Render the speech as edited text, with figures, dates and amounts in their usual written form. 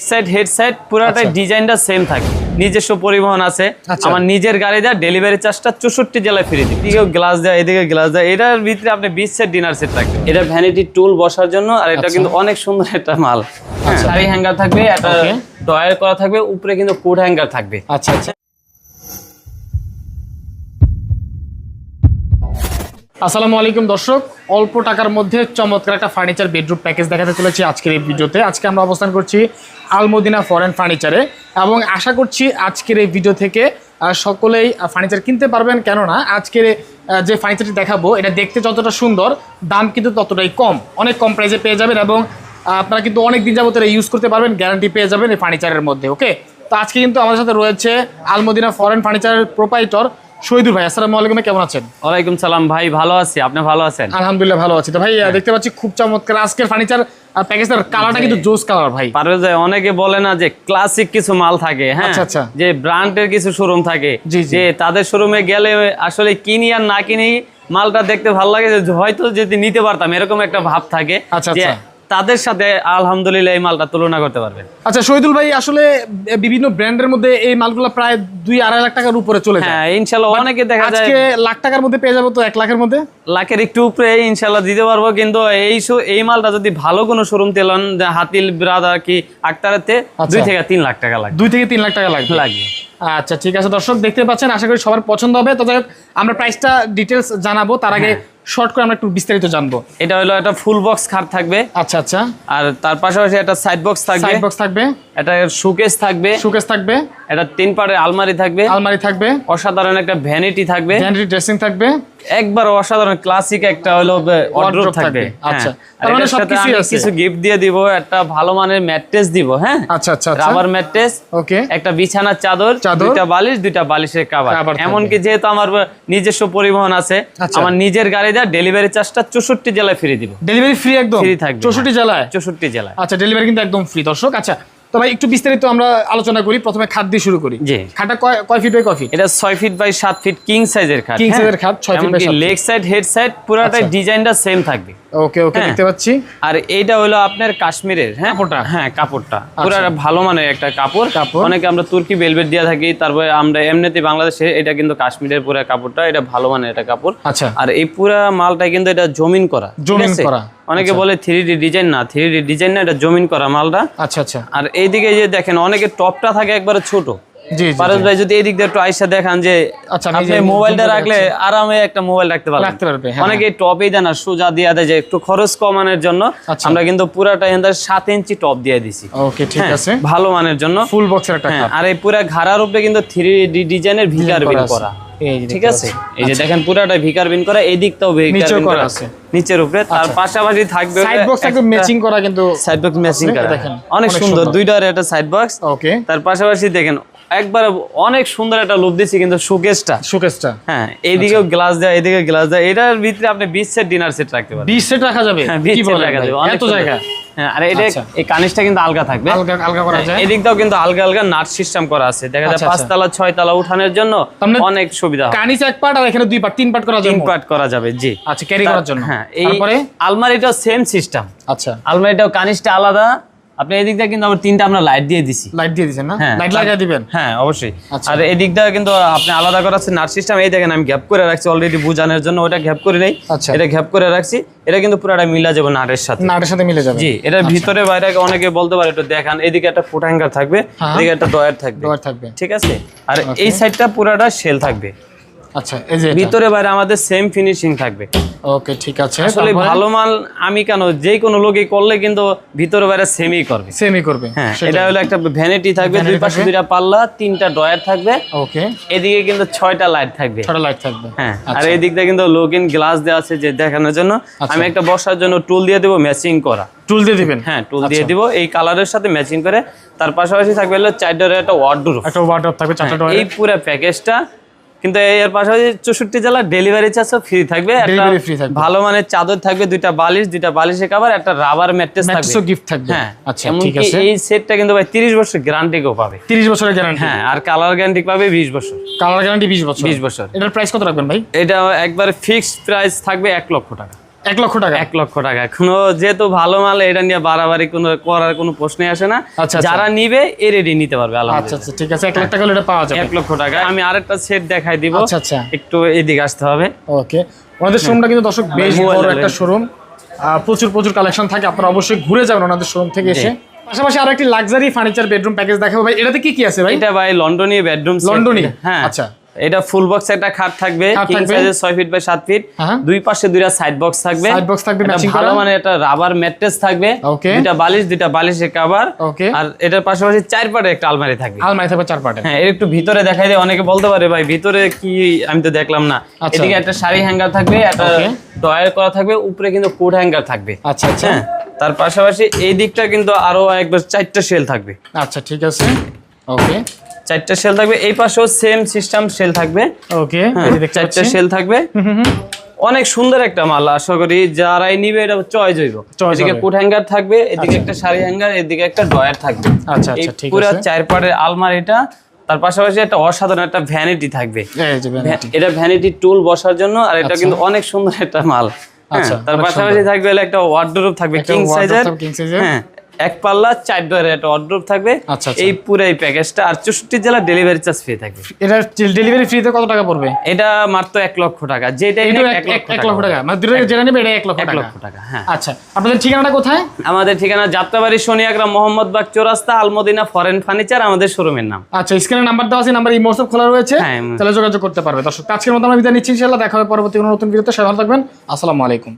Side head side পুরোটাই ডিজাইনটা same থাকে। নিজস্ব পরিবহন আছে, আমার নিজের গাড়ি দেয়, ডেলিভারি চার্জটা 64 জেলায় ফ্রি দিই। এদিকেও গ্লাস দেয়, এদিকে গ্লাস দেয়। এটার ভিতরে আপনি 20 সেট ডিনার সেট থাকবে। এটা ভ্যানিটি টুল বসার জন্য, আর এটা কিন্তু অনেক সুন্দর একটা মাল। শাড়ি হ্যাঙ্গার থাকবে, একটা ডয়ার করা থাকবে, উপরে কিন্তু কোট হ্যাঙ্গার থাকবে। আচ্ছা আচ্ছা। আসসালামু আলাইকুম দর্শক, অল্প টাকার মধ্যে চমৎকার একটা ফার্নিচার বেডরুম প্যাকেজ দেখাতে চলেছি আজকের এই ভিডিওতে। আজকে আমরা অবস্থান করছি আল মদিনা ফরেন ফার্নিচারে, এবং আশা করছি আজকের এই ভিডিও থেকে সকলেই ফার্নিচার কিনতে পারবেন। কেননা আজকের যে ফার্নিচারটি দেখাবো এটা দেখতে যতটা সুন্দর, দাম কিন্তু ততটাই কম, অনেক কম প্রাইসে পেয়ে যাবেন, এবং আপনারা কিন্তু অনেক দিন যাবত ইউজ করতে পারবেন, গ্যারান্টি পেয়ে যাবেন এই ফার্নিচারের মধ্যে। ওকে, তো আজকে কিন্তু আমাদের সাথে রয়েছে আল মদিনা ফরেন ফার্নিচারের প্রোপাইটর শহীদুল ভাই। আসসালামু আলাইকুম, কেমন আছেন? ওয়ালাইকুম সালাম ভাই, ভালো আছি, আপনি ভালো আছেন? আলহামদুলিল্লাহ ভালো আছি। তো ভাই দেখতে পাচ্ছি খুব চমৎকার আজকের ফার্নিচার প্যাকেজের কালারটা কিন্তু জোস কালার ভাই। পারভেজ ভাই, অনেকে বলে না যে ক্লাসিক কিছু মাল থাকে, হ্যাঁ যে ব্র্যান্ডের কিছু শোরুম থাকে, যে তাদের শোরুমে গেলে আসলে কিনি আর না কিনি মালটা দেখতে ভালো লাগে, হয়তো যদি নিতে পারতাম এরকম একটা ভাব থাকে। যে তাদের সাথে আলহামদুলিল্লাহ এই মালটা তুলনা করতে পারবেন। আচ্ছা শহীদুল ভাই, আসলে বিভিন্ন ব্র্যান্ডের মধ্যে এই মালগুলো প্রায় 2-2.5 লাখ টাকার উপরে চলে যায়। হ্যাঁ ইনশাআল্লাহ, অনেকে দেখা যায় আজকে লাখ টাকার মধ্যে পেয়ে যাবো, তো 1 লাখের মধ্যে, লাখের একটু উপরে ইনশাআল্লাহ দিতে পারবো। কিন্তু এই মালটা যদি ভালো কোনো শোরুম তেলেন, হাতিল ব্রাদার কি আক্তারেতে 2 থেকে 3 লাখ টাকা লাগে। 2 থেকে 3 লাখ টাকা লাগে। আচ্ছা ঠিক আছে দর্শক, দেখতে পাচ্ছেন, আশা করি সবার পছন্দ হবে। তো যাই হোক, আমরা প্রাইসটা ডিটেলস জানাবো, তার আগে শর্ট করে আমরা একটু বিস্তারিত জানবো। এটা হলো একটা ফুল বক্স খাট থাকবে। আচ্ছা আচ্ছা। আর তার পাশাপাশি একটা সাইড বক্স থাকবে, একটা শোকেস থাকবে, একটা 3 পার্টের আলমারি থাকবে, অসাধারণ একটা ভ্যানিটি থাকবে, ভ্যানিটি ড্রেসিং থাকবে, একবার অসাধারণ ক্লাসিক একটা হলো ওয়ার্ডরোব থাকবে। আচ্ছা, তার মানে সবকিছু আছে। কিছু গিফট দিয়ে দিব, একটা ভালো মানের ম্যাট্রেস দিব। হ্যাঁ আচ্ছা আচ্ছা, রাবার ম্যাট্রেস, ওকে, একটা বিছানার চাদর, দুইটা বালিশের কভার। এমনকি যেহেতু আমার নিজস্ব পরিবহন আছে, আমার নিজের গাড়ি দেয়, ডেলিভারি চার্জটা 64 জেলায় ফ্রি দিব। ডেলিভারি ফ্রি, একদম ফ্রি থাকবে 64 জেলায়। 64 জেলায়। আচ্ছা, ডেলিভারি কিন্তু একদম ফ্রি দর্শক। আচ্ছা তো ভাই একটু বিস্তারিত আমরা আলোচনা করি, প্রথমে খাট দিয়ে শুরু করি। জি, খাটটা কয় ফিট বাই কয় ফিট? এটা 6 ফিট বাই 7 ফিট কিং সাইজের খাট। 6 feet by 7 feet. Leg side head side পুরোটাই ডিজাইনটা সেম থাকবে। ওকে ওকে, দেখতে পাচ্ছি। আর এইটা হলো আপনার কাশ্মীরের কাপড়টা পুরো ভালো মানের একটা কাপড়। অনেকে আমরা তুর্কি ভেলভেট দিয়ে থাকি, তারপরে আমরা এমনিতে বাংলাদেশে, এটা কিন্তু কাশ্মীরের পুরো কাপড়টা, এটা ভালো মানের একটা কাপড়। আচ্ছা, আর এই পুরো মালটা কিন্তু এটা জমিন করা। অনেকে বলে 3D ডিজাইন না, 3D ডিজাইন না, এটা জমিন করা মালটা। আচ্ছা আচ্ছা। আর এইদিকে যে দেখেন, অনেকে টপটা থাকে একবারে ছোট। পারভেজ ভাই যদি এদিক দিয়ে একটু আইসা দেখান, যে আপনি মোবাইলটা রাখলে আরামে একটা মোবাইল রাখতে পারবে। অনেকে টপই দেয় না, সোজা দিয়ে দেয়, যে একটু খরচ কমানোর জন্য আমরা কিন্তু পুরাটা 7 ইঞ্চি টপ দিয়ে দিছি। ওকে ঠিক আছে, ভালো মানের জন্য ফুল বক্সের একটা। আর এই পুরা ঘাড়ার উপরে কিন্তু 3D ডিজাইনের ভিকার বিন করা। ঠিক আছে, এই যে দেখেন পুরাটা ভিকার বিন করা, এই দিকটাও ভিকার বিন করা আছে নিচের উপরে। তার পাশাপাশি থাকবে সাইড বক্স, একদম ম্যাচিং করা, কিন্তু সাইড বক্স ম্যাচিং করা দেখেন অনেক সুন্দর, দুইটার একটা সাইড বক্স। ওকে, তার পাশাপাশি দেখেন একবার অনেক সুন্দর একটা লুক দিছি, কিন্তু শোকেসটা হ্যাঁ এইদিকেও গ্লাস দেয়, এদিকে গ্লাস দেয়। এটার ভিতরে আপনি 20 সেট ডিনার সেট রাখতে পারবেন। 20 সেট রাখা যাবে? কি বলেন, রাখা যাবে অনেক জায়গা। হ্যাঁ, আর এটা এই কানিসটা কিন্তু আলগা থাকবে, আলগা করা যায়। এদিকটাও কিন্তু আলগা নাট সিস্টেম করা আছে, দেখা যায় 5 তলা 6 তলা উঠানোর জন্য অনেক সুবিধা। কানিস এক পার্ট, আর এখানে 2 পার্ট 3 পার্ট করা যাবে। 3 পার্ট করা যাবে, জি। আচ্ছা, ক্যারি করার জন্য। হ্যাঁ, তারপরে আলমারিটাও সেম সিস্টেম। আচ্ছা, আলমারিটাও কানিসটা আলাদা। আপনি এদিকটা কিন্তু আমরা 3টা আমরা লাইট দিয়ে দিছি। লাইট দিয়ে দিবেন না? লাইট লাগিয়ে দিবেন? হ্যাঁ অবশ্যই। আর এদিকটা কিন্তু আপনি আলাদা করা আছে নাট সিস্টেম। এই দেখেন আমি গ্যাপ করে রাখছি অলরেডি বোঝানোর জন্য, ওটা গ্যাপ করে নেই, এটা গ্যাপ করে রাখছি। এটা কিন্তু পুরোটা মিলা যাবে নাটের সাথে মিলে যাবে। জি, এটার ভিতরে বাইরে অনেকে বলতে পারে একটু দেখান। এদিকে একটা ফুট হ্যাঙ্গার থাকবে, এদিকে একটা ডয়ার থাকবে, ঠিক আছে। আর এই সাইডটা পুরোটা শেল থাকবে। আচ্ছা, এই যে ভিতরে বাইরে আমাদের সেম ফিনিশিং থাকবে। ওকে ঠিক আছে। আসলে ভালো মাল আমি কেন, যে কোনো লোকই করলে কিন্তু ভিতরে বাইরে সেমই করবে। হ্যাঁ, এটা হলো একটা ভ্যানিটি থাকবে, দুই পাশে 2টা পাল্লা, 3টা ডয়ার থাকবে। ওকে, এদিকে কিন্তু 6টা লাইট থাকবে। হ্যাঁ, আর এই দিকটা কিন্তু লুকিং গ্লাস দেওয়া আছে, যে দেখানোর জন্য। আমি একটা বসার জন্য টুল দিয়ে দেবো, ম্যাচিং করা টুল দিয়ে দিবেন। হ্যাঁ, টুল দিয়ে দিব এই কালারের সাথে ম্যাচিং করে। তার পাশাপাশি থাকবে হলো 4 ডয়ারের একটা ওয়ার্ডরোব থাকবে, 4টা ডয়ার। এই পুরো প্যাকেজটা কিন্তু এর পাশাপাশি 64 জেলা ডেলিভারি চার্জও ফ্রি থাকবে। একটা ভালো মানের চাদর থাকবে, 2টা বালিশের কভার, একটা রাবার ম্যাট্রেস থাকবে, গিফট থাকবে। হ্যাঁ আচ্ছা ঠিক আছে। এই সেটটা কিন্তু ভাই 30 বছর গ্যারান্টিও পাবে। 30 বছরের গ্যারান্টি? হ্যাঁ, আর কালার গ্যারান্টি পাবে 20 বছর। কালার গ্যারান্টি 20 বছর। এটার প্রাইস কত রাখবেন ভাই? এটা একবারে ফিক্সড প্রাইস থাকবে 1 লক্ষ টাকা। 1 লক্ষ টাকা। 1 লক্ষ টাকা। কোনো যেহেতু ভালো মাল, এটা নিয়ে বাড়াবাড়ি কোনো করার কোনো প্রশ্নই আসে না। যারা নিবে এ রেডি নিতে পারবে। আচ্ছা আচ্ছা, ঠিক আছে। 1 লাখ টাকা হলে এটা পাওয়া যাবে। 1 লক্ষ টাকা। আমি আরেকটা সেট দেখাই দিব। আচ্ছা আচ্ছা, একটু এদিকে আসতে হবে। ওকে, ওনাদের শোরুমটা কিন্তু দর্শক বেশ বড় একটা শোরুম, প্রচুর কালেকশন থাকে। আপনারা অবশ্যই ঘুরে যাবেন ওনাদের শোরুম থেকে এসে। পাশাপাশি আরো একটি লাক্সারি ফার্নিচার বেডরুম প্যাকেজ দেখাবো ভাই। এটাতে কি কি আছে ভাই? এটা ভাই লন্ডনী বেডরুম সেট। লন্ডনী, হ্যাঁ। আচ্ছা, এটা ফুল বক্স একটা খাট থাকবে, কিং সাইজের 6 ফিট বাই 7 ফিট। দুই পাশে দুইটা সাইড বক্স থাকবে। ম্যাচিং করা, ভালো মানে এটা রাবার ম্যাট্রেস থাকবে। দুইটা বালিশের কভার। আর এটার পাশাপাশি 4 পাটের একটা আলমারি থাকবে। 4 পাটের। হ্যাঁ, এর একটু ভিতরে দেখাই দেয়। অনেকে বলতে পারে ভাই ভিতরে কি, আমি তো দেখলাম না। এদিকে একটা শাড়ি হ্যাঙ্গার থাকবে, একটা ড্রয়ার করা থাকবে, উপরে কিন্তু কোট হ্যাঙ্গার থাকবে। আচ্ছা আচ্ছা, তার পাশাপাশি এই দিকটা কিন্তু আরো একবার 4টা শেল থাকবে। আচ্ছা ঠিক আছে, ওকে, 4টা শেল থাকবে। এই পাশেও সেম সিস্টেম শেল থাকবে। ওকে, 4টা শেল থাকবে। অনেক সুন্দর একটা মাল, আশা করি যারাই নিবে এটা চয়েস হইব। এদিকে কোট হ্যাঙ্গার থাকবে, এদিকে একটা শাড়ি হ্যাঙ্গার, এদিকে একটা ড্রয়ার থাকবে। আচ্ছা আচ্ছা, ঠিক আছে। পুরো 4 পাটের আলমারিটা। তার পাশাপাশি একটা অসাধারণ একটা ভ্যানিটি থাকবে। এটা ভ্যানিটি টুল বসার জন্য। আর এটা কিন্তু অনেক সুন্দর একটা মাল। তার পাশাপাশি থাকবে একটা ওয়ার্ডরোব থাকবে, কিং সাইজের। হ্যাঁ, 1 পাল্লা 4 ডয়ারের একটা ওয়ার্ডরোব থাকবে। এই পুরো এই প্যাকেজটা। আর 64 জেলা ডেলিভারি চার্জ ফ্রি থাকবে। এটা ডেলিভারি ফ্রিতে কত টাকা পড়বে? এটা মাত্র 1 লক্ষ টাকা। যেটা 1 লক্ষ টাকা, মানে দুটো যেটা নেবে এটা 1 লক্ষ টাকা। হ্যাঁ। আচ্ছা, আপনাদের ঠিকানাটা কোথায়? আমাদের ঠিকানা যাত্রাবাড়ি শনিয়াগ্রাম মোহাম্মদবাগ চৌরাস্তা, আলমদিনা ফরেন ফার্নিচার আমাদের শোরুমের নাম। আচ্ছা, স্ক্রিনে নাম্বার দেওয়া আছে, নাম্বার ইমো খোলা রয়েছে, তাহলে যোগাযোগ করতে পারবে। দর্শক, আজকের মতো আমরা বিদায় নিচ্ছি, ইনশাআল্লাহ দেখা হবে পরবর্তী কোনো নতুন ভিডিওতে। সবাই ভালো থাকবেন, আসসালামু আলাইকুম।